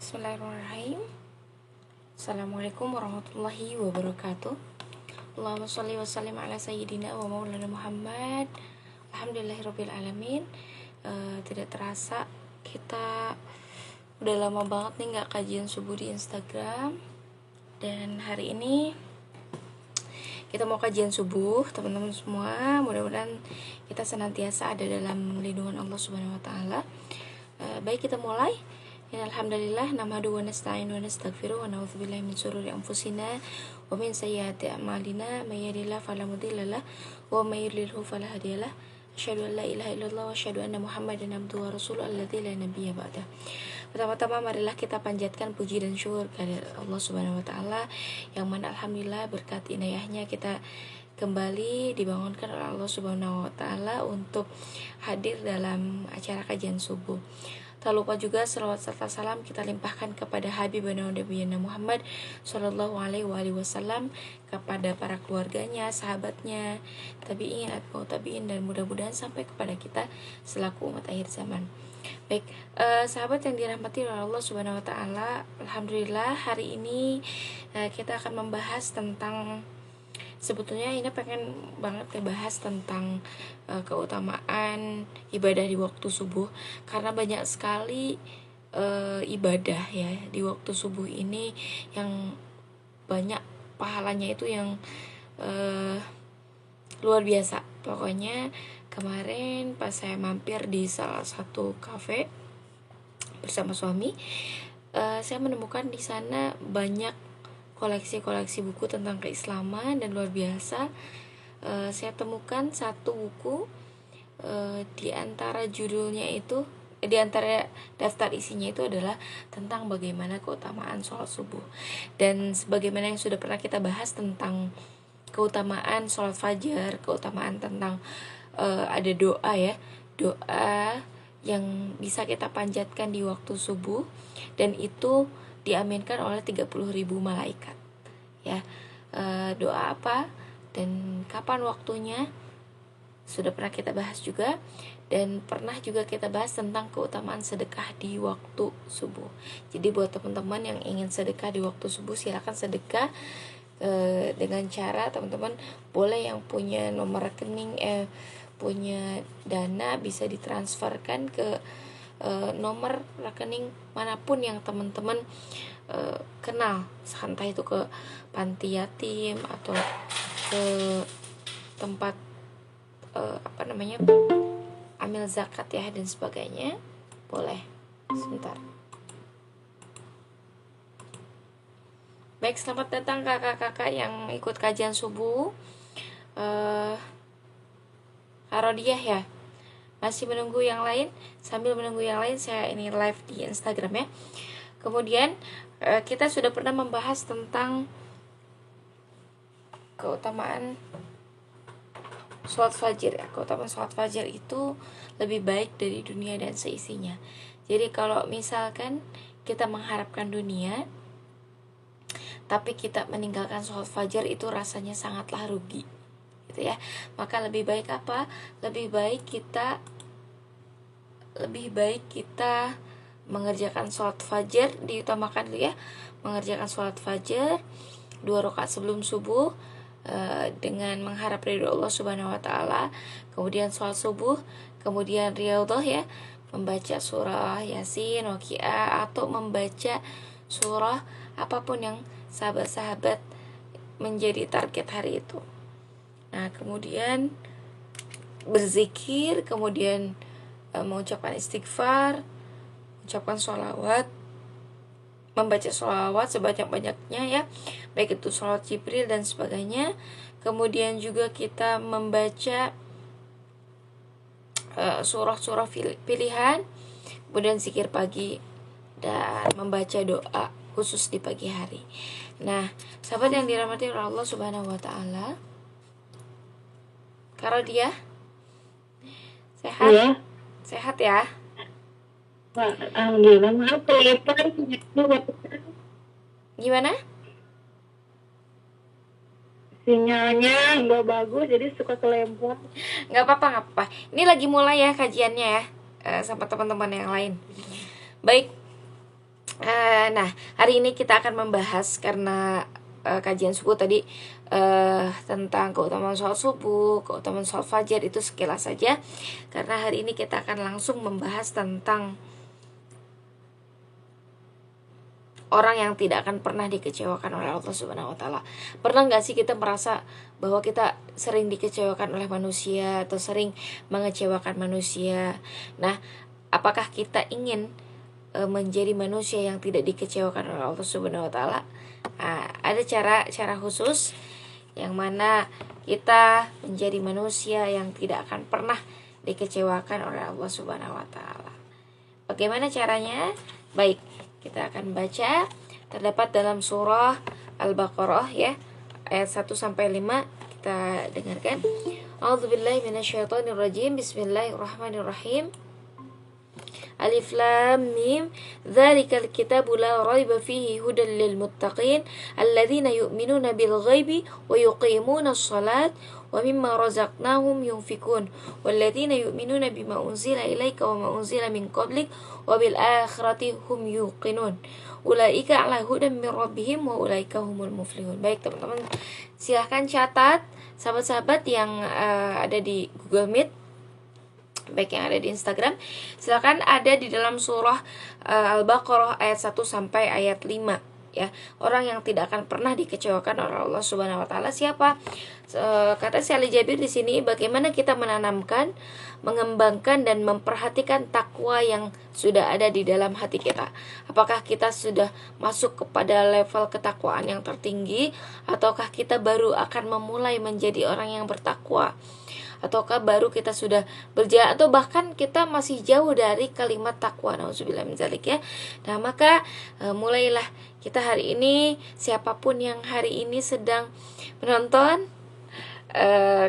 Bismillahirrahmanirrahim. Assalamualaikum warahmatullahi wabarakatuh. Allahumma sholli wa sallim ala sayyidina wa maulana Muhammad. Alhamdulillahirabbil alamin. Tidak terasa kita udah lama banget nih nggak kajian subuh di Instagram. Dan hari ini kita mau kajian subuh, teman-teman semua. Mudah-mudahan kita senantiasa ada dalam lindungan Allah Subhanahu wa taala. Baik, kita mulai. Alhamdulillah, nahmadu wa nasta'inu wa nastaghfiruh wa na'udzubillahi min syururi anfusina wa min sayyiati a'malina, may yahdihillahu fala mudhillalah wa may yudlilhu fala hadiyalah. Asyhadu an la ilaha illallah wa asyhadu anna Muhammadan abduhu wa rasuluhu alladzi la nabiyya ba'dah. Pertama-tama marilah kita panjatkan puji dan syukur kepada Allah Subhanahu wa taala yang mana alhamdulillah berkat inayahnya kita kembali dibangunkan oleh Allah Subhanahu wa taala untuk hadir dalam acara kajian subuh. Tak lupa juga salawat serta salam kita limpahkan kepada Habibana Nabiyana Muhammad Sallallahu Alaihi Wasallam, kepada para keluarganya, sahabatnya, tabi'in, atba'ut tabi'in, dan mudah-mudahan sampai kepada kita selaku umat akhir zaman. Baik, sahabat yang dirahmati oleh Allah Subhanahu Wa Taala, alhamdulillah hari ini kita akan membahas tentang, sebetulnya ini pengen banget ngebahas tentang keutamaan ibadah di waktu subuh, karena banyak sekali ibadah ya di waktu subuh ini yang banyak pahalanya itu yang luar biasa. Pokoknya kemarin pas saya mampir di salah satu kafe bersama suami, saya menemukan di sana banyak koleksi-koleksi buku tentang keislaman dan luar biasa. Saya temukan satu buku, di antara judulnya itu, di antara daftar isinya itu adalah tentang bagaimana keutamaan sholat subuh. Dan sebagaimana yang sudah pernah kita bahas tentang keutamaan sholat fajar, keutamaan tentang ada doa ya, doa yang bisa kita panjatkan di waktu subuh, dan itu diaminkan oleh 30.000 malaikat ya. Doa apa dan kapan waktunya sudah pernah kita bahas juga, dan pernah juga kita bahas tentang keutamaan sedekah di waktu subuh. Jadi buat teman-teman yang ingin sedekah di waktu subuh, silakan sedekah dengan cara teman-teman boleh yang punya nomor rekening, punya dana bisa ditransferkan ke nomor rekening manapun yang teman-teman kenal, entah itu ke panti yatim atau ke tempat amil zakat ya dan sebagainya. Boleh sebentar. Baik, selamat datang kakak-kakak yang ikut kajian subuh. Harodiah ya, masih menunggu yang lain. Sambil menunggu yang lain, saya ini live di Instagram ya. Kemudian kita sudah pernah membahas tentang keutamaan sholat fajar ya. Keutamaan sholat fajar itu lebih baik dari dunia dan seisinya. Jadi kalau misalkan kita mengharapkan dunia tapi kita meninggalkan sholat fajar, itu rasanya sangatlah rugi gitu ya. Maka lebih baik apa? Lebih baik kita mengerjakan sholat fajar, diutamakan dulu ya, mengerjakan sholat fajar 2 rakaat sebelum subuh dengan mengharap ridho Allah Subhanahu wa taala. Kemudian sholat subuh, kemudian riyadhah ya, membaca surah Yasin, Waqiah, atau membaca surah apapun yang sahabat-sahabat menjadi target hari itu. Nah, kemudian berzikir, kemudian mengucapkan istighfar, ucapkan sholawat, membaca sholawat sebanyak-banyaknya ya, baik itu sholawat Jibril dan sebagainya. Kemudian juga kita membaca surah-surah pilihan, kemudian zikir pagi, dan membaca doa khusus di pagi hari. Nah, sahabat yang dirahmati oleh Allah Subhanahu wa taala, kalau dia sehat ya? Sehat ya? Alhamdulillah, maaf kelihatan Gimana? sinyalnya nggak bagus, jadi suka kelempar. Nggak apa-apa. Ini lagi mulai ya kajiannya ya, sama teman-teman yang lain. Baik, Nah, hari ini kita akan membahas karena kajian subuh tadi tentang keutamaan sholat subuh, keutamaan sholat fajar itu sekilas saja. Karena hari ini kita akan langsung membahas tentang orang yang tidak akan pernah dikecewakan oleh Allah Subhanahu wa taala. Pernah nggak sih kita merasa bahwa kita sering dikecewakan oleh manusia atau sering mengecewakan manusia? Nah, apakah kita ingin menjadi manusia yang tidak dikecewakan oleh Allah Subhanahu wa taala? Ada cara khusus yang mana kita menjadi manusia yang tidak akan pernah dikecewakan oleh Allah Subhanahu wa taala. Bagaimana caranya? Baik, kita akan baca, terdapat dalam surah Al-Baqarah ya, ayat 1 sampai 5. Kita dengarkan. A'udzubillahi minasyaitonirrajim. Bismillahirrahmanirrahim. Alif Lam Mim. Dzalikal kitabu la raiba fihi hudan lil muttaqin alladzina yu'minuna bil ghaibi wa yuqimuna ash-shalat wa mimma razaqnahum yunfikun walladzina yu'minuna bima unzila ilaika wa ma unzila min qablik wa bil akhirati hum yuqinun ulaika ala hudan min rabbihim wa ulaika humul muflihun. Baik teman-teman, silahkan catat sahabat-sahabat yang ada di Google Meet, baik yang ada di Instagram, silakan ada di dalam surah Al-Baqarah ayat 1 sampai ayat 5 ya. Orang yang tidak akan pernah dikecewakan oleh Allah Subhanahu wa taala siapa? Kata Syekh Jabir di sini, bagaimana kita menanamkan, mengembangkan dan memperhatikan takwa yang sudah ada di dalam hati kita. Apakah kita sudah masuk kepada level ketakwaan yang tertinggi, ataukah kita baru akan memulai menjadi orang yang bertakwa, ataukah baru kita sudah berjalan, atau bahkan kita masih jauh dari kalimat takwa. Nauzubillah min dzalik ya. Nah, maka mulailah kita hari ini, siapapun yang hari ini sedang menonton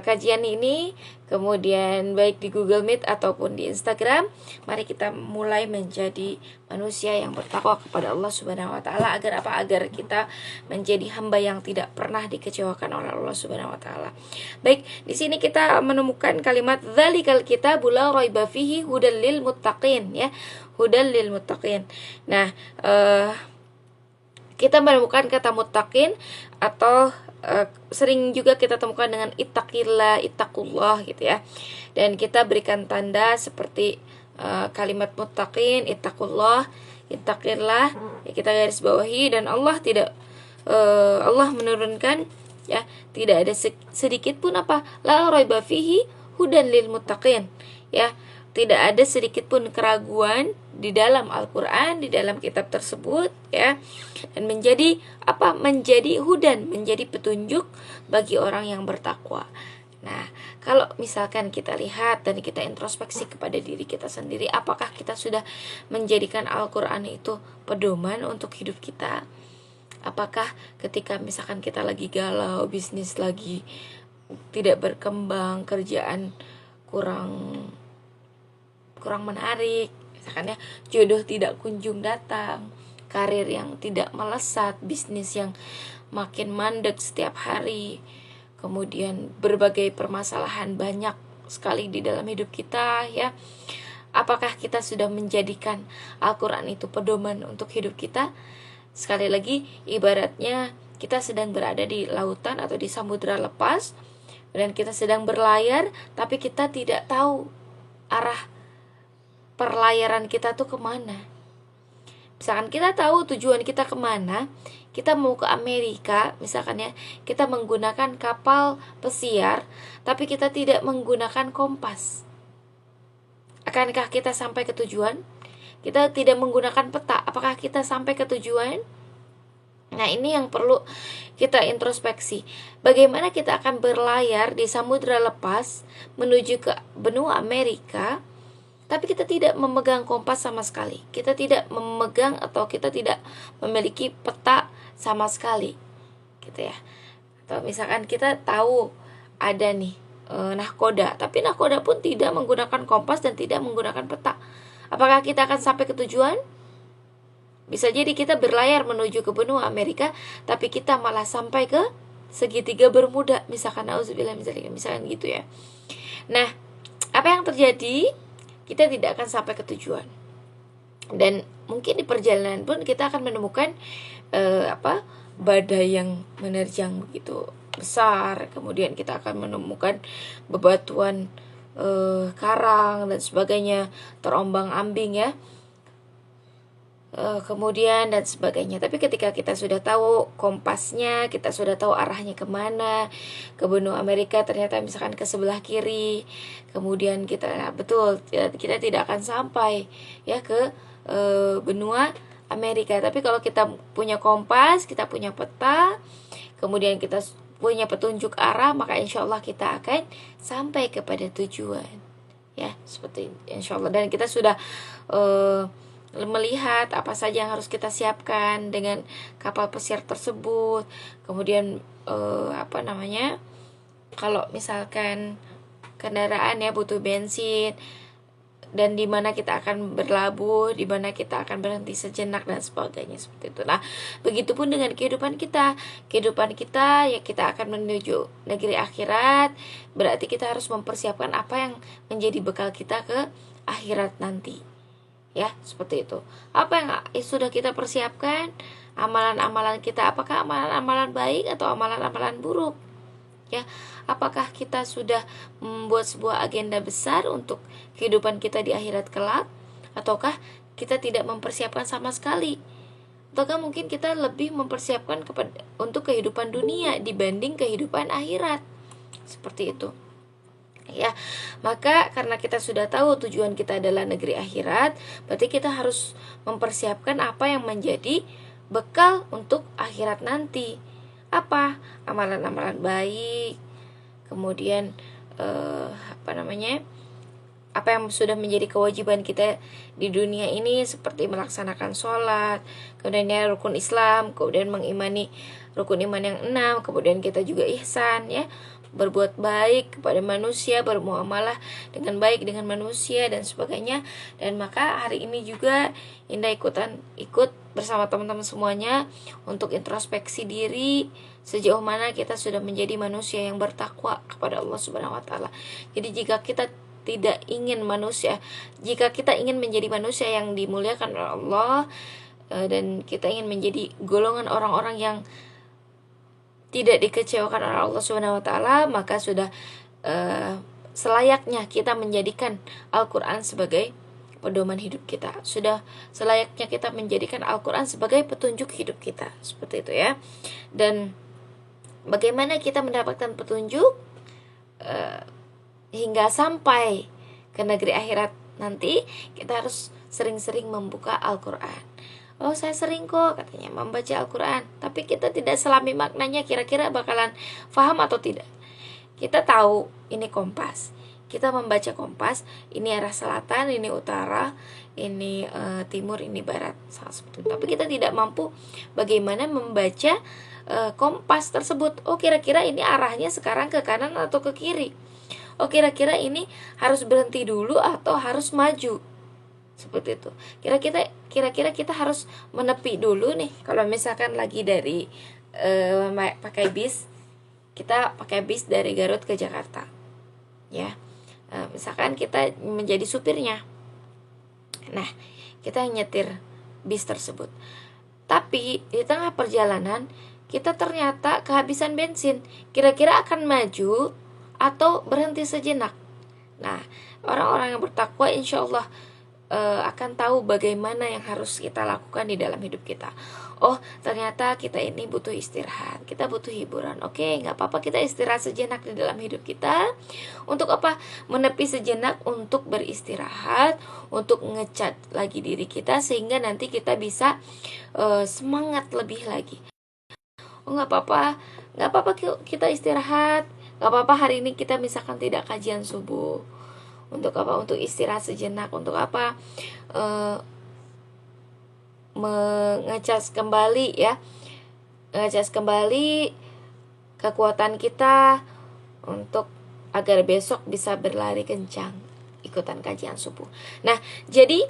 kajian ini, kemudian baik di Google Meet ataupun di Instagram, mari kita mulai menjadi manusia yang bertakwa kepada Allah Subhanahu wa taala. Agar apa? Agar kita menjadi hamba yang tidak pernah dikecewakan oleh Allah Subhanahu wa taala. Baik, di sini kita menemukan kalimat dzalikal kitabu la raiba fihi hudal lil muttaqin ya. Hudal lil muttaqin. Nah, kita menemukan kata muttaqin atau sering juga kita temukan dengan ittaqillah, ittaqullah gitu ya. Dan kita berikan tanda seperti kalimat muttaqin, ittaqullah, ittaqillah ya, kita garis bawahi. Dan Allah tidak Allah menurunkan ya, tidak ada sedikit pun apa, la raiba fihi hudan lil muttaqin ya. Tidak ada sedikit pun keraguan di dalam Al-Quran, di dalam kitab tersebut ya. Dan menjadi apa? Menjadi hudan, menjadi petunjuk bagi orang yang bertakwa. Nah, kalau misalkan kita lihat dan kita introspeksi kepada diri kita sendiri, apakah kita sudah menjadikan Al-Quran itu pedoman untuk hidup kita? Apakah ketika misalkan kita lagi galau, bisnis lagi tidak berkembang, kerjaan kurang menarik, misalkan ya, jodoh tidak kunjung datang, karir yang tidak melesat, bisnis yang makin mandek setiap hari, kemudian berbagai permasalahan banyak sekali di dalam hidup kita ya. Apakah kita sudah menjadikan Al-Quran itu pedoman untuk hidup kita? Sekali lagi, ibaratnya kita sedang berada di lautan atau di samudera lepas, dan kita sedang berlayar, tapi kita tidak tahu arah perlayaran kita tuh kemana. Misalkan kita tahu tujuan kita kemana, kita mau ke Amerika misalkan ya, kita menggunakan kapal pesiar, tapi kita tidak menggunakan kompas. Akankah kita sampai ke tujuan? Kita tidak menggunakan peta, apakah kita sampai ke tujuan? Nah, ini yang perlu kita introspeksi. Bagaimana kita akan berlayar di samudra lepas menuju ke benua Amerika, tapi kita tidak memegang kompas sama sekali. Kita tidak memegang atau kita tidak memiliki peta sama sekali, gitu ya. Atau misalkan kita tahu ada nih nahkoda, tapi nahkoda pun tidak menggunakan kompas dan tidak menggunakan peta. Apakah kita akan sampai ke tujuan? Bisa jadi kita berlayar menuju ke benua Amerika, tapi kita malah sampai ke segitiga Bermuda, misalkan, auzubillah misalkan gitu ya. Nah, apa yang terjadi? Kita tidak akan sampai ke tujuan. Dan mungkin di perjalanan pun kita akan menemukan badai yang menerjang begitu besar, kemudian kita akan menemukan bebatuan karang dan sebagainya, terombang-ambing ya, kemudian dan sebagainya. Tapi ketika kita sudah tahu kompasnya, kita sudah tahu arahnya kemana, ke benua Amerika ternyata misalkan ke sebelah kiri, kemudian kita betul kita tidak akan sampai ya ke benua Amerika. Tapi kalau kita punya kompas, kita punya peta, kemudian kita punya petunjuk arah, maka insya Allah kita akan sampai kepada tujuan ya, seperti insya Allah. Dan kita sudah melihat apa saja yang harus kita siapkan dengan kapal pesiar tersebut. Kemudian kalau misalkan kendaraan ya butuh bensin, dan di mana kita akan berlabuh, di mana kita akan berhenti sejenak dan sebagainya, seperti itu. Nah, begitupun dengan kehidupan kita ya, kita akan menuju negeri akhirat. Berarti kita harus mempersiapkan apa yang menjadi bekal kita ke akhirat nanti. Ya, seperti itu. Apa yang sudah kita persiapkan? Amalan-amalan kita, apakah amalan-amalan baik atau amalan-amalan buruk? Ya, apakah kita sudah membuat sebuah agenda besar untuk kehidupan kita di akhirat kelak, ataukah kita tidak mempersiapkan sama sekali? Ataukah mungkin kita lebih mempersiapkan untuk kehidupan dunia dibanding kehidupan akhirat? Seperti itu. Ya, maka karena kita sudah tahu tujuan kita adalah negeri akhirat, berarti kita harus mempersiapkan apa yang menjadi bekal untuk akhirat nanti. Apa? Amalan-amalan baik, kemudian apa yang sudah menjadi kewajiban kita di dunia ini, seperti melaksanakan sholat, kemudian rukun Islam, kemudian mengimani rukun iman yang 6, kemudian kita juga ihsan ya, berbuat baik kepada manusia, bermuamalah dengan baik dengan manusia dan sebagainya. Dan maka hari ini juga Indah ikut bersama teman-teman semuanya untuk introspeksi diri, sejauh mana kita sudah menjadi manusia yang bertakwa kepada Allah Subhanahu wa taala. Jadi jika kita ingin menjadi manusia yang dimuliakan oleh Allah, dan kita ingin menjadi golongan orang-orang yang tidak dikecewakan oleh Allah Subhanahu wa taala, maka sudah selayaknya kita menjadikan Al-Qur'an sebagai pedoman hidup kita. Sudah selayaknya kita menjadikan Al-Qur'an sebagai petunjuk hidup kita. Seperti itu ya. Dan bagaimana kita mendapatkan petunjuk hingga sampai ke negeri akhirat nanti? Kita harus sering-sering membuka Al-Qur'an. Oh, saya sering kok katanya membaca Al-Quran, tapi kita tidak selami maknanya, kira-kira bakalan paham atau tidak. Kita tahu ini kompas, kita membaca kompas, ini arah selatan, ini utara, ini timur, ini barat, seperti itu. Tapi kita tidak mampu bagaimana membaca kompas tersebut. Oh, kira-kira ini arahnya sekarang ke kanan atau ke kiri. Oh, kira-kira ini harus berhenti dulu atau harus maju. Seperti itu. Kira-kira kita harus menepi dulu nih. Kalau misalkan lagi dari pakai bis, kita pakai bis dari Garut ke Jakarta, ya. Misalkan kita menjadi supirnya. Nah, kita nyetir bis tersebut. Tapi di tengah perjalanan kita ternyata kehabisan bensin. Kira-kira akan maju atau berhenti sejenak? Nah, orang-orang yang bertakwa insya Allah akan tahu bagaimana yang harus kita lakukan di dalam hidup kita. Oh, ternyata kita ini butuh istirahat, kita butuh hiburan. Oke, gak apa-apa, kita istirahat sejenak di dalam hidup kita. Untuk apa? Menepi sejenak untuk beristirahat, untuk ngecat lagi diri kita, sehingga nanti kita bisa semangat lebih lagi. Oh, gak apa-apa kita istirahat. Gak apa-apa hari ini kita misalkan tidak kajian subuh. Untuk apa? Untuk istirahat sejenak. Untuk apa? Mengecas kembali ya, ngecas kembali kekuatan kita untuk agar besok bisa berlari kencang ikutan kajian subuh. Nah, jadi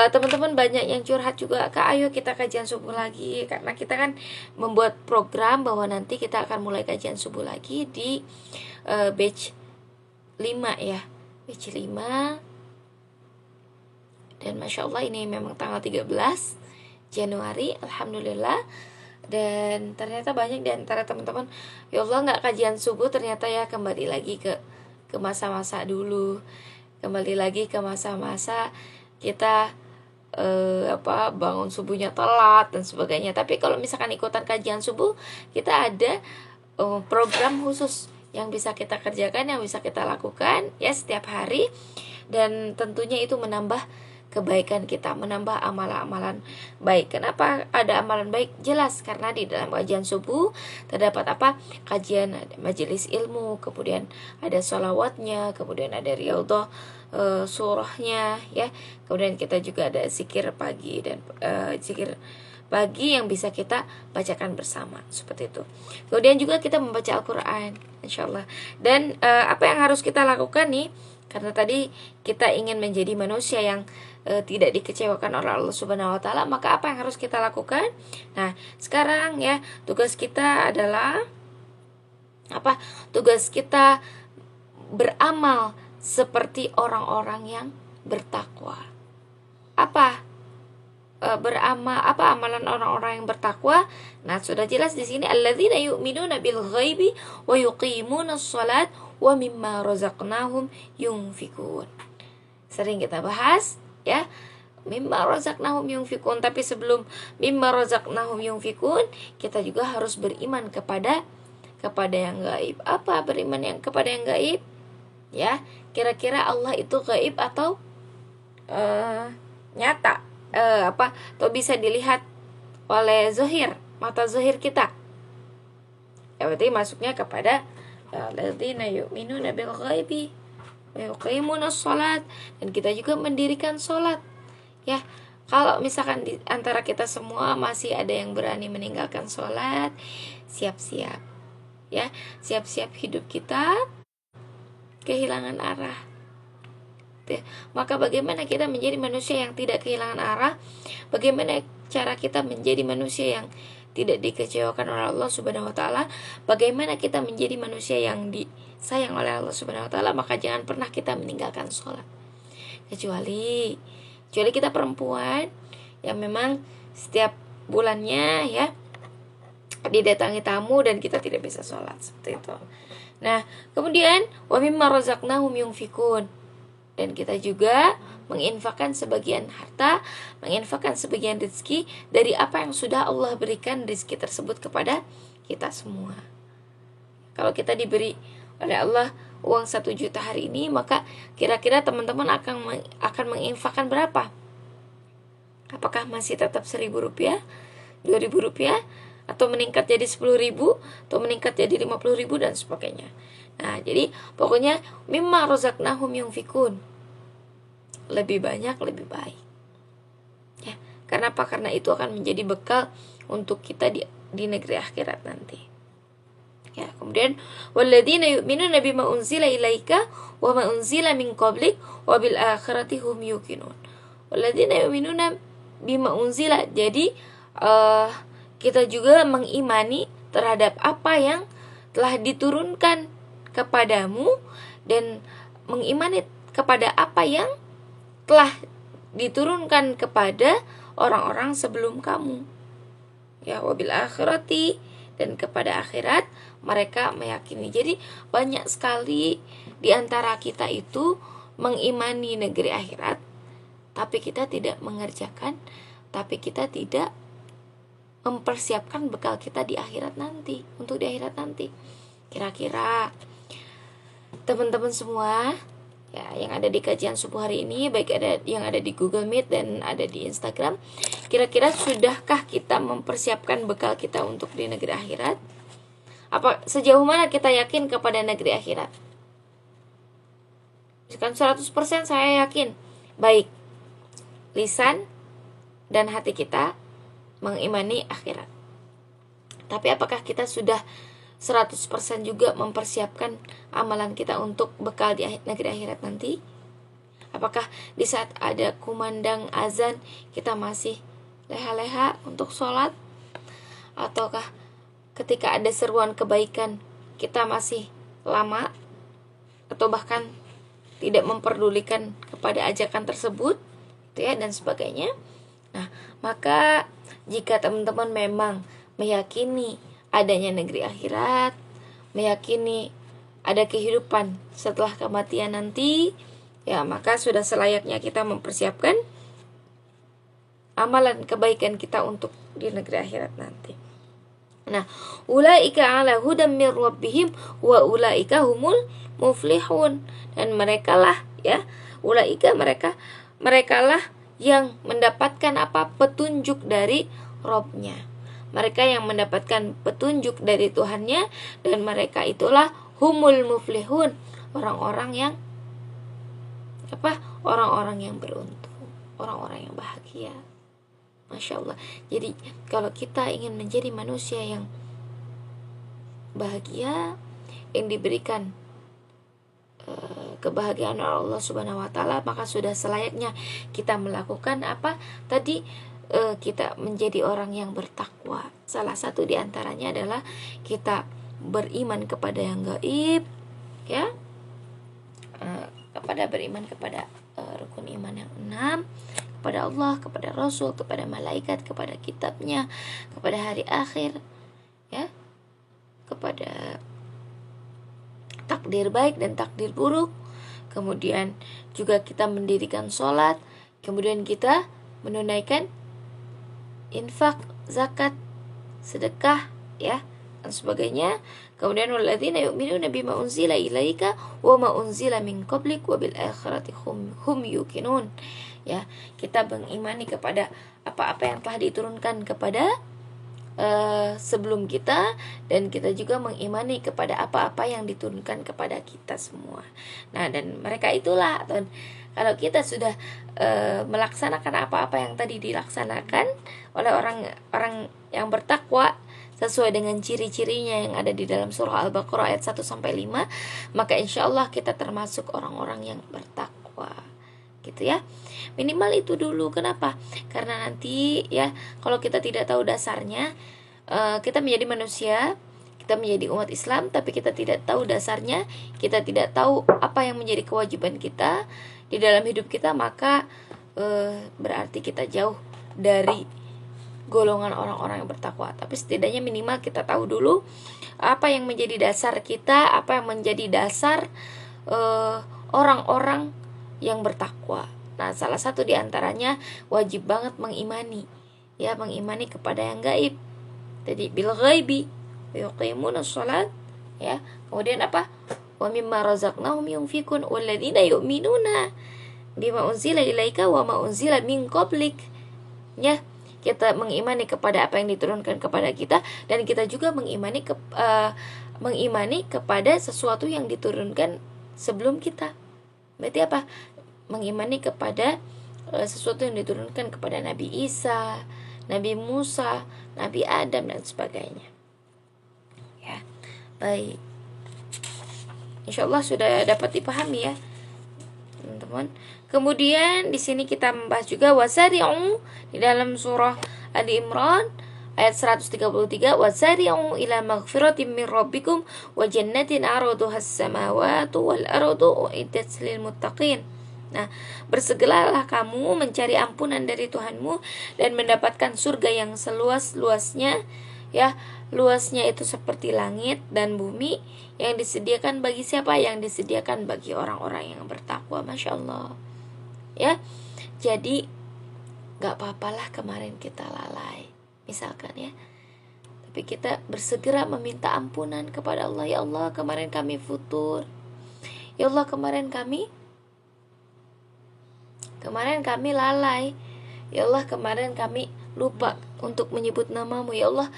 teman-teman banyak yang curhat juga, Kak, ayo kita kajian subuh lagi. Karena kita kan membuat program bahwa nanti kita akan mulai kajian subuh lagi di batch 5 ya. Batch 5 Dan Masya Allah ini memang tanggal 13 Januari, Alhamdulillah. Dan ternyata banyak di antara teman-teman, ya Allah nggak kajian subuh, ternyata ya kembali lagi ke masa-masa dulu, kembali lagi ke masa-masa kita bangun subuhnya telat dan sebagainya. Tapi kalau misalkan ikutan kajian subuh, kita ada program khusus yang bisa kita kerjakan, yang bisa kita lakukan ya setiap hari, dan tentunya itu menambah kebaikan kita, menambah amalan-amalan baik. Kenapa ada amalan baik? Jelas karena di dalam kajian subuh terdapat apa? Kajian, ada majelis ilmu, kemudian ada sholawatnya, kemudian ada riyadhah surahnya ya. Kemudian kita juga ada zikir pagi dan zikir pagi yang bisa kita bacakan bersama, seperti itu. Kemudian juga kita membaca Al-Quran, insyaallah. Dan apa yang harus kita lakukan nih? Karena tadi kita ingin menjadi manusia yang tidak dikecewakan oleh Allah Subhanahu wa taala, maka apa yang harus kita lakukan? Nah, sekarang ya, tugas kita adalah apa? Tugas kita beramal seperti orang-orang yang bertakwa. Apa amalan orang-orang yang bertakwa? Nah, sudah jelas di sini, alladzina yu'minuna bil ghaibi wa yuqimunas shalat wa mimma razaqnahum yunfikun. Sering kita bahas ya, mimma razaqnahum yunfikun. Tapi sebelum mimma razaqnahum yunfikun, kita juga harus beriman kepada yang gaib. Apa beriman yang kepada yang gaib? Ya, kira-kira Allah itu gaib atau nyata? Atau bisa dilihat oleh zahir, mata zahir kita? Ya, berarti masuknya kepada alladzina yu'minuna bil ghaibi wa yuqimunas shalat, dan kita juga mendirikan sholat ya. Kalau misalkan di antara kita semua masih ada yang berani meninggalkan sholat, siap-siap ya, siap-siap hidup kita kehilangan arah ya. Maka bagaimana kita menjadi manusia yang tidak kehilangan arah? Bagaimana cara kita menjadi manusia yang tidak dikecewakan oleh Allah Subhanahu wa taala? Bagaimana kita menjadi manusia yang disayang oleh Allah Subhanahu wa taala? Maka jangan pernah kita meninggalkan sholat. Kecuali kita perempuan yang memang setiap bulannya ya didatangi tamu dan kita tidak bisa sholat, seperti itu. Nah, kemudian wa mimma razaqnahum yunfikun, dan kita juga menginfakkan sebagian harta, menginfakkan sebagian rezeki dari apa yang sudah Allah berikan rezeki tersebut kepada kita semua. Kalau kita diberi oleh Allah uang 1 juta hari ini, maka kira-kira teman-teman akan menginfakkan berapa? Apakah masih tetap 1.000 rupiah, 2.000 rupiah, atau meningkat jadi 10.000, atau meningkat jadi 50.000 dan sebagainya? Nah, jadi pokoknya mimma razaqnahum yunfikun, lebih banyak lebih baik ya. Karena apa? Karena itu akan menjadi bekal untuk kita di negeri akhirat nanti ya. Kemudian walladzina yu'minuna bima unzila ilaika wa ma unzila min qablik wa bil akhirati hum yuqinun. Walladzina yu'minuna bima unzila, jadi kita juga mengimani terhadap apa yang telah diturunkan kepadamu, dan mengimani kepada apa yang telah diturunkan kepada orang-orang sebelum kamu ya. Wabil akhirati, dan kepada akhirat mereka meyakini. Jadi banyak sekali di antara kita itu mengimani negeri akhirat, tapi kita tidak mengerjakan, tapi kita tidak mempersiapkan bekal kita di akhirat nanti, untuk di akhirat nanti. Kira-kira teman-teman semua ya yang ada di kajian subuh hari ini, baik ada yang ada di Google Meet dan ada di Instagram, kira-kira sudahkah kita mempersiapkan bekal kita untuk di negeri akhirat? Apa sejauh mana kita yakin kepada negeri akhirat? Kan 100% saya yakin, baik lisan dan hati kita mengimani akhirat. Tapi apakah kita sudah 100% juga mempersiapkan amalan kita untuk bekal di negeri akhirat nanti? Apakah di saat ada kumandang azan kita masih leha-leha untuk sholat? Ataukah ketika ada seruan kebaikan kita masih lama? Atau bahkan tidak memperdulikan kepada ajakan tersebut? gitu ya, dan sebagainya. Nah, maka jika teman-teman memang meyakini adanya negeri akhirat, meyakini ada kehidupan setelah kematian nanti, ya maka sudah selayaknya kita mempersiapkan amalan kebaikan kita untuk di negeri akhirat nanti. Nah, ulaika ala hudam mir rabbihim wa ulaika humul muflihun. Dan merekalah ya, merekalah yang mendapatkan apa? Petunjuk dari Robnya. Mereka yang mendapatkan petunjuk dari Tuhannya, dan mereka itulah humul muflihun, orang-orang yang apa? Orang-orang yang beruntung, orang-orang yang bahagia. Masya Allah. Jadi kalau kita ingin menjadi manusia yang bahagia, yang diberikan kebahagiaan oleh Allah Subhanahu wa taala, maka sudah selayaknya kita melakukan apa tadi, kita menjadi orang yang bertakwa. Salah satu di antaranya adalah kita beriman kepada yang gaib, ya, beriman kepada rukun iman yang 6, kepada Allah, kepada Rasul, kepada malaikat, kepada kitabnya, kepada hari akhir, ya, kepada takdir baik dan takdir buruk. Kemudian juga kita mendirikan sholat, kemudian kita menunaikan infak, zakat, sedekah, ya, dan sebagainya. Kemudian walladzina yu'minuna bima unzila ilaika wa ma unzila min qablik wa bil akhirati hum yuqinun. Ya, kita mengimani kepada apa-apa yang telah diturunkan kepada sebelum kita, dan kita juga mengimani kepada apa-apa yang diturunkan kepada kita semua. Nah, dan mereka itulah, dan kalau kita sudah melaksanakan apa-apa yang tadi dilaksanakan oleh orang yang bertakwa sesuai dengan ciri-cirinya yang ada di dalam surah Al-Baqarah ayat 1-5, maka insya Allah kita termasuk orang-orang yang bertakwa, gitu ya. Minimal itu dulu. Kenapa? Karena nanti ya, kalau kita tidak tahu dasarnya, kita menjadi manusia, kita menjadi umat Islam, tapi kita tidak tahu dasarnya, kita tidak tahu apa yang menjadi kewajiban kita di dalam hidup kita, maka berarti kita jauh dari golongan orang-orang yang bertakwa. Tapi setidaknya minimal kita tahu dulu apa yang menjadi dasar kita, apa yang menjadi dasar orang-orang yang bertakwa. Nah, salah satu di antaranya wajib banget mengimani, ya, mengimani kepada yang gaib. Jadi bil ghaibi yuqimuna shalat, ya. Kemudian apa? Wa mimma razaqnahum yunfikun walladzina yu'minuna bima unzila ilaika wa ma unzila min qablik. Ya, kita mengimani kepada apa yang diturunkan kepada kita, dan kita juga mengimani kepada sesuatu yang diturunkan sebelum kita. Berarti apa? Mengimani kepada sesuatu yang diturunkan kepada Nabi Isa, Nabi Musa, Nabi Adam, dan sebagainya. Ya, baik. Insyaallah sudah dapat dipahami ya, teman-teman. Kemudian di sini kita membahas juga wasari'u di dalam surah Ali Imran ayat 133, wasari'u ila maghfiratin min rabbikum wa jannatin 'arduha as-samawati wal ardu u'iddat lil muttaqin. Nah, bersegeralah kamu mencari ampunan dari Tuhanmu dan mendapatkan surga yang seluas-luasnya, ya, luasnya itu seperti langit dan bumi, yang disediakan bagi siapa? Yang disediakan bagi orang-orang yang bertakwa. Masya Allah, ya. Jadi gak apa-apalah kemarin kita lalai, misalkan ya, tapi kita bersegera meminta ampunan kepada Allah. Ya Allah, kemarin kami futur, ya Allah, kemarin kami lalai, ya Allah, kemarin kami lupa untuk menyebut namamu, ya Allah,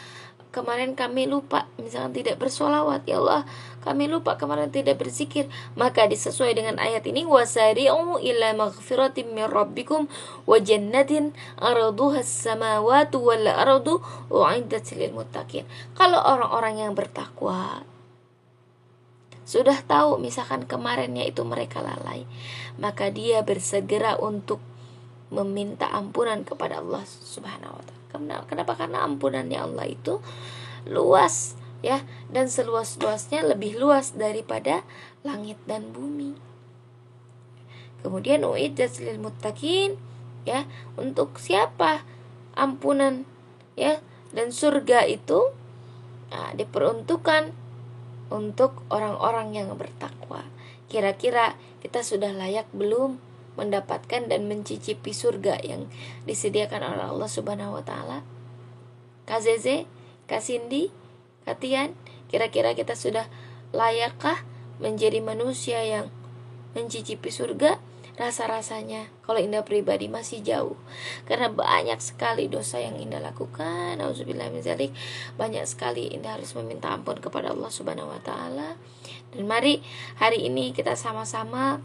kemarin kami lupa misalkan tidak bersolawat, ya Allah, kami lupa kemarin tidak berzikir. Maka disesuai dengan ayat ini, wasari'u ila maghfiratin min rabbikum wa jannatin arduha as-samawati wal ardu u'iddat lil muttaqin. Kalau orang-orang yang bertakwa sudah tahu misalkan kemarinnya itu mereka lalai, maka dia bersegera untuk meminta ampunan kepada Allah Subhanahu wa taala. Kenapa? Karena ampunannya Allah itu luas, ya, dan seluas-luasnya, lebih luas daripada langit dan bumi. Kemudian uiddat lil muttaqin, Ya, untuk siapa ampunan ya dan surga itu diperuntukkan untuk orang-orang yang bertakwa. Kira-kira kita sudah layak belum mendapatkan dan mencicipi surga yang disediakan oleh Allah Subhanahu wa taala? Kak Zeze, Kak Cindy, Kak Tian, kira-kira kita sudah layakkah menjadi manusia yang mencicipi surga? Rasa-rasanya kalau Indah pribadi masih jauh, karena banyak sekali dosa yang Indah lakukan. Auzubillah min dzalik. Banyak sekali Indah harus meminta ampun kepada Allah Subhanahu wa taala. Dan mari hari ini kita sama-sama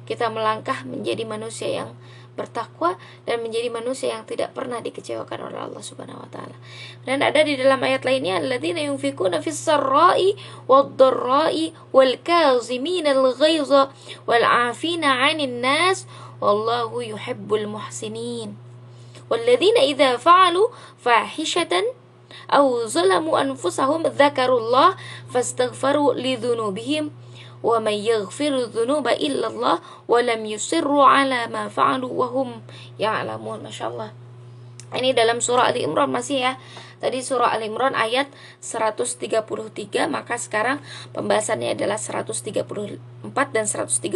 kita melangkah menjadi manusia yang bertakwa dan menjadi manusia yang tidak pernah dikecewakan oleh Allah Subhanahu wa taala. Dan ada di dalam ayat lainnya, alladzina yunfikuna fis sarra'i wad-dharra'i wal kazimina al-ghaiza wal 'afina 'anil nas wallahu yuhibbul muhsinin. Walladzina idza fa'alu fahishatan aw zalamu anfusahum dzakarullaha fastaghfaru lidzunubihim wa may yaghfiru dzunuba illallah wa lam yusirru ala ma fa'alu wa hum ya'lamun. Masyaallah. Ini dalam surah Ali Imran masih ya. Tadi surah Ali Imran ayat 133, maka sekarang pembahasannya adalah 134 dan 135.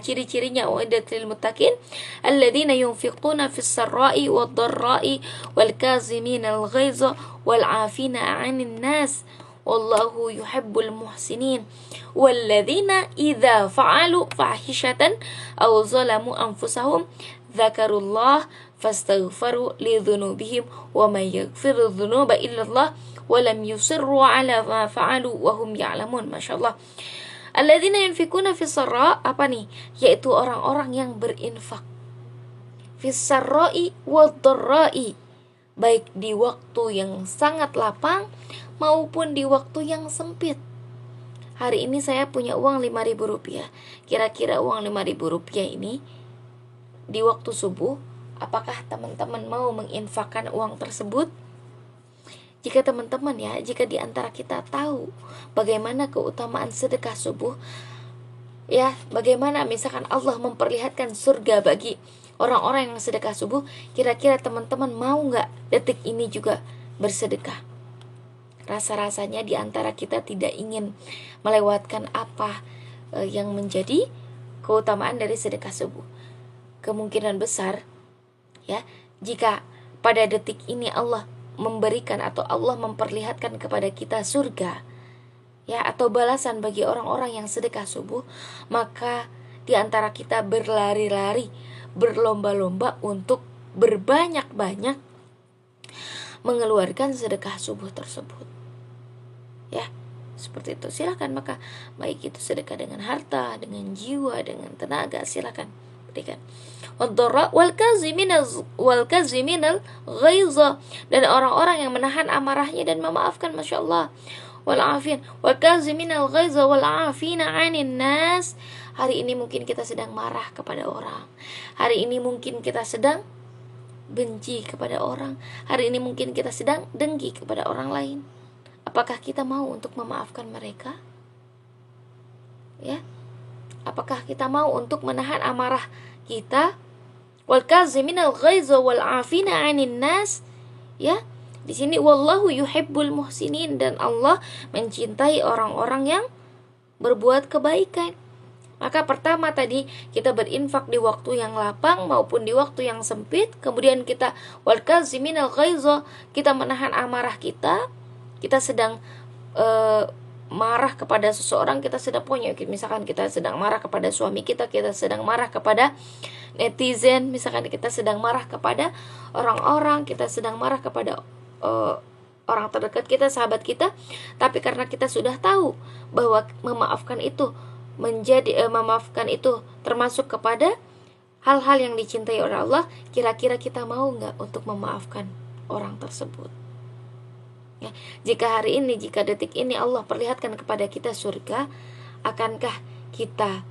Ciri-cirinya uiddatil muttaqin alladzina yunfiquna fis sarra'i wad dharra'i wal kaziminal ghaiza wal 'afina 'anil nas wallahu yuhibbul muhsinin walladzina idza fa'alu fahishatan aw zalamu anfusahum dzakarullah fastaghfaru lidzunubihim wa may yaghfiru dzunuba illallah wa lam yusirru ala ma fa'alu wa hum ya'lamun. Masyaallah. Alladzina yunfikuna fis sarra, apa nih? Yaitu orang-orang yang berinfak fis sarra'i wad dharra'i, baik di waktu yang sangat lapang maupun di waktu yang sempit. Hari ini saya punya uang 5.000 rupiah. Kira-kira uang 5.000 rupiah ini di waktu subuh, apakah teman-teman mau menginfakkan uang tersebut? Jika teman-teman jika di antara kita tahu bagaimana keutamaan sedekah subuh, bagaimana misalkan Allah memperlihatkan surga bagi orang-orang yang sedekah subuh, kira-kira teman-teman mau nggak detik ini juga bersedekah? Rasa-rasanya di antara kita tidak ingin melewatkan apa yang menjadi keutamaan dari sedekah subuh. Kemungkinan besar jika pada detik ini Allah memberikan atau Allah memperlihatkan kepada kita surga atau balasan bagi orang-orang yang sedekah subuh, maka di antara kita berlari-lari, berlomba-lomba untuk berbanyak-banyak mengeluarkan sedekah subuh tersebut. Seperti itu. Silakan, maka baik itu sedekah dengan harta, dengan jiwa, dengan tenaga, silakan berikan. Wal kaziminal ghaiza, dan orang-orang yang menahan amarahnya dan memaafkan. Masyaallah. Wal afin wal kaziminal ghaiza wal afina 'anil nas. Hari ini mungkin kita sedang marah kepada orang. Hari ini mungkin kita sedang benci kepada orang. Hari ini mungkin kita sedang dengki kepada orang lain. Apakah kita mau untuk memaafkan mereka? Apakah kita mau untuk menahan amarah kita? Wal kaziminal ghaiza wal afina 'anil nas. Di sini wallahu yuhibbul muhsinin, dan Allah mencintai orang-orang yang berbuat kebaikan. Maka pertama tadi kita berinfak di waktu yang lapang maupun di waktu yang sempit. Kemudian kita wal kaziminal ghaiza, kita menahan amarah kita. Kita sedang marah kepada seseorang, kita sedang misalkan kita sedang marah kepada suami kita sedang marah kepada netizen, misalkan kita sedang marah kepada orang-orang, kita sedang marah kepada orang terdekat kita, sahabat kita, tapi karena kita sudah tahu bahwa memaafkan itu termasuk kepada hal-hal yang dicintai oleh Allah, kira-kira kita mau nggak untuk memaafkan orang tersebut? Jika hari ini, jika detik ini Allah perlihatkan kepada kita surga, akankah kita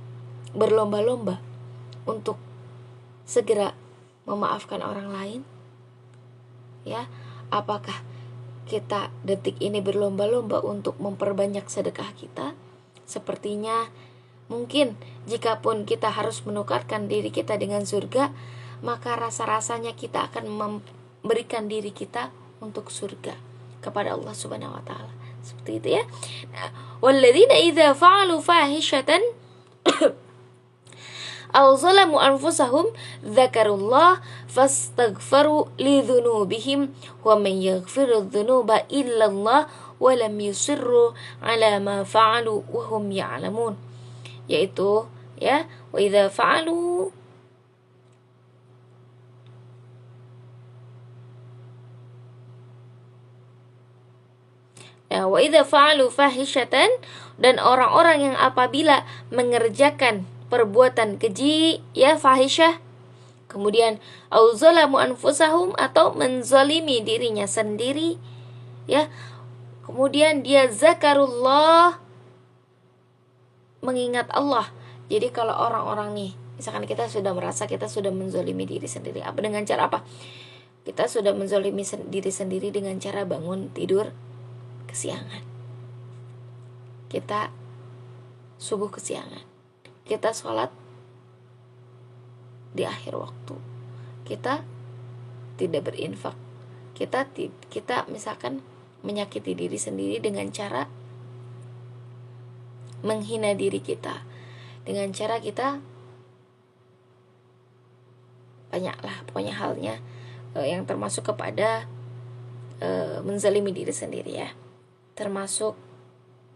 berlomba-lomba untuk segera memaafkan orang lain? Apakah kita detik ini berlomba-lomba untuk memperbanyak sedekah kita? Sepertinya mungkin jikapun kita harus menukarkan diri kita dengan surga, maka rasa-rasanya kita akan memberikan diri kita untuk surga kepada Allah Subhanahu wa taala. Seperti itu ya. Nah, walladzina idza fa'alu fahishatan aw zalamu anfusahum dzakarullah fastaghfaru lidzunubihim wa man yaghfiru dzunuba illallah wa lam yusirru ala ma fa'alu wa hum ya'lamun. Yaitu ya, wa idza fa'alu wa idza fa'alu fahishatan, dan orang-orang yang apabila mengerjakan perbuatan keji ya fahisyah, kemudian auzalamu anfusahum, atau menzalimi dirinya sendiri ya, kemudian dia zakarullah, mengingat Allah. Jadi kalau orang-orang nih, misalkan kita sudah merasa kita sudah menzalimi diri sendiri, apa dengan cara apa? Kita sudah menzalimi diri sendiri dengan cara bangun tidur kesiangan, kita subuh kesiangan, kita sholat di akhir waktu, kita tidak berinfak, kita misalkan menyakiti diri sendiri dengan cara menghina diri kita, dengan cara kita banyaklah pokoknya halnya yang termasuk kepada menzalimi diri sendiri ya, termasuk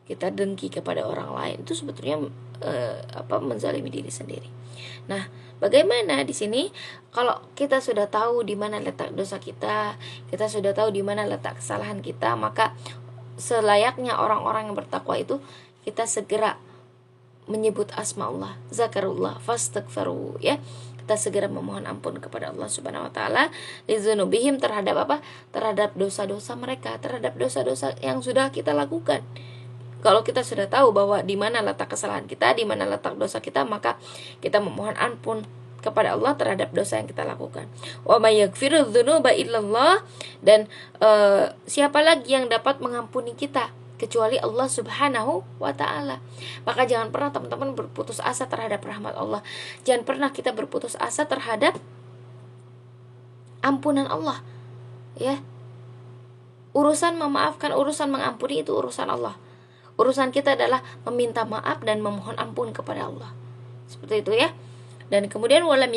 kita dengki kepada orang lain, itu sebetulnya menzalimi diri sendiri. Nah, bagaimana di sini kalau kita sudah tahu di mana letak dosa kita sudah tahu di mana letak kesalahan kita, maka selayaknya orang-orang yang bertakwa itu kita segera menyebut asma Allah, zakarullah, fastaghfaru ya. Kita segera memohon ampun kepada Allah Subhanahu wa taala lidzunubihim, terhadap apa? Terhadap dosa-dosa mereka, terhadap dosa-dosa yang sudah kita lakukan. Kalau kita sudah tahu bahwa di mana letak kesalahan kita, di mana letak dosa kita, maka kita memohon ampun kepada Allah terhadap dosa yang kita lakukan. Wa may yaghfiru dzunuba illallah, dan siapa lagi yang dapat mengampuni kita kecuali Allah Subhanahu wa taala. Maka jangan pernah teman-teman berputus asa terhadap rahmat Allah. Jangan pernah kita berputus asa terhadap ampunan Allah. Ya. Urusan memaafkan, urusan mengampuni itu urusan Allah. Urusan kita adalah meminta maaf dan memohon ampun kepada Allah. Seperti itu ya. Dan kemudian walam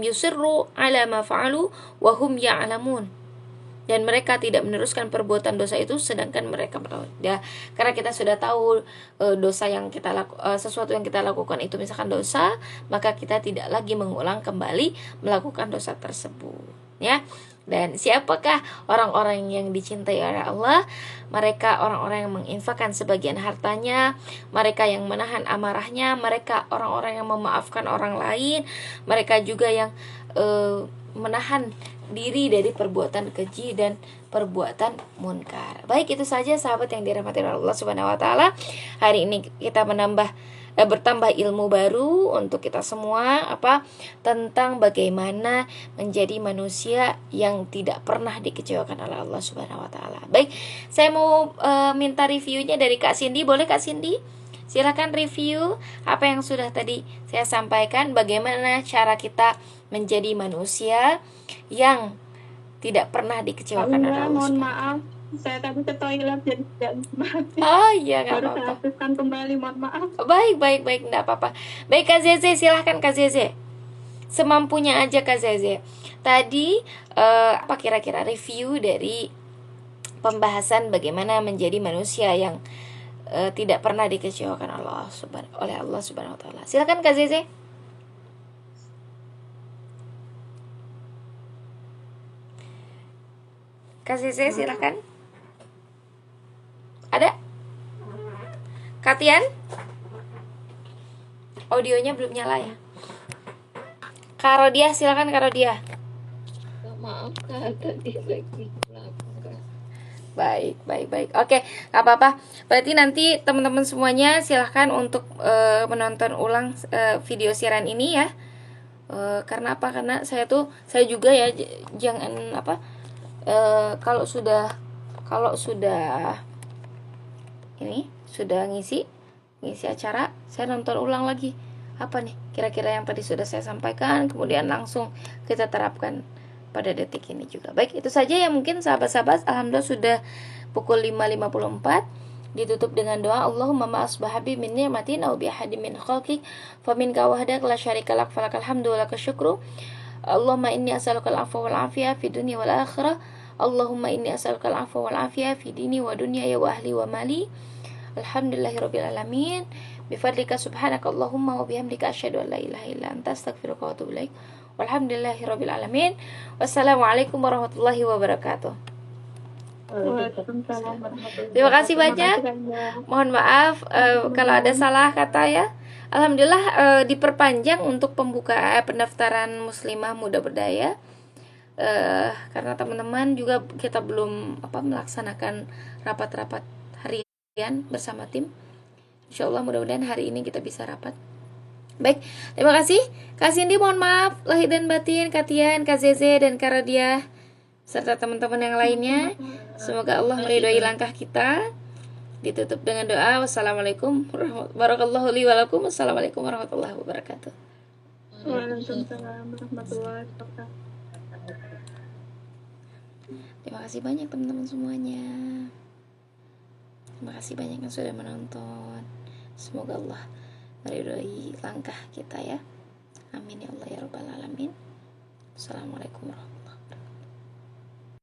yusirru ala ma fa'alu wa hum ya'lamun. Dan mereka tidak meneruskan perbuatan dosa itu sedangkan mereka tahu. Ya, karena kita sudah tahu dosa yang kita sesuatu yang kita lakukan itu misalkan dosa, maka kita tidak lagi mengulang kembali melakukan dosa tersebut. Ya. Dan siapakah orang-orang yang dicintai oleh Allah? Mereka orang-orang yang menginfakkan sebagian hartanya, mereka yang menahan amarahnya, mereka orang-orang yang memaafkan orang lain, mereka juga yang menahan diri dari perbuatan keji dan perbuatan munkar. Baik, itu saja sahabat yang dirahmati oleh Allah Subhanahu wa taala. Hari ini kita bertambah ilmu baru untuk kita semua tentang bagaimana menjadi manusia yang tidak pernah dikecewakan oleh Allah Subhanahu wa taala. Baik, saya mau minta reviewnya dari Kak Cindy. Boleh Kak Cindy? Silakan review apa yang sudah tadi saya sampaikan, bagaimana cara kita menjadi manusia yang tidak pernah dikecewakan oleh Allah. Mohon maaf, saya tadi ke toilet jadi tidak mati. Oh iya, nggak Baru apa-apa. saya aktifkan kembali, mohon maaf. Baik, nggak apa-apa. Baik Kak Zeze, silahkan Kak Zeze. Semampunya aja Kak Zeze. Tadi apa kira-kira review dari pembahasan bagaimana menjadi manusia yang tidak pernah dikecewakan oleh Allah Subhanahu wa taala. Silakan Kak Zeze. Kak Zeze silakan. Ada? Katian? Audionya belum nyala ya? Kak Rodia, silakan Kak Rodia. Maaf, tadi lagi. Baik. Oke, gak apa-apa. Berarti nanti teman-teman semuanya silahkan untuk menonton ulang video siaran ini ya. Karena apa? Karena saya juga ya jangan kalau sudah ini sudah ngisi acara, saya nonton ulang lagi. apa nih kira-kira yang tadi sudah saya sampaikan, kemudian langsung kita terapkan pada detik ini juga. Baik, itu saja yang mungkin sahabat-sahabat. Alhamdulillah sudah pukul 5.54. Ditutup dengan doa, Allahumma ma asbahabi min ni'matin aw bi ahadin min khalqik faminka wahdak la syarika lak falakal hamdu wa lakal syukru. Allahumma inni as'aluka al-'afwa wal 'afiyah fid dunya wal akhirah. Allahumma inni as'aluka al-'afwa wal 'afiyah fi dini wa dunyaya wa ahli wa mali. Alhamdulillahirabbil alamin. Bifadlika subhanaka Allahumma wa bihamdika asyhadu an la ilaha illa anta astaghfiruka wa atubu ilaik. Walhamdulillahirabbil alamin. Wassalamualaikum warahmatullahi wabarakatuh. Waalaikumsalam warahmatullahi Terima kasih wabarakatuh. banyak. Terima kasih, Kanda. Mohon maaf kalau ada salah kata ya. Alhamdulillah diperpanjang untuk pendaftaran muslimah muda berdaya. Karena teman-teman juga kita belum melaksanakan rapat-rapat harian bersama tim. Insyaallah mudah-mudahan hari ini kita bisa rapat. Baik, terima kasih Kak Cindy, mohon maaf lahir dan batin, Kak Tian, Kak Zeze, dan Kak Radia serta teman-teman yang lainnya. Semoga Allah meridhoi langkah kita. Ditutup dengan doa. Wassalamualaikum warahmatullahi wabarakatuh. Wassalamualaikum warahmatullahi wabarakatuh. Waalaikumsalam warahmatullahi wabarakatuh. Terima kasih banyak teman-teman semuanya. Terima kasih banyak yang sudah menonton. Semoga Allah meridhoi langkah kita ya. Amin ya Allah ya rabbal alamin. Assalamualaikum warahmatullahi wabarakatuh.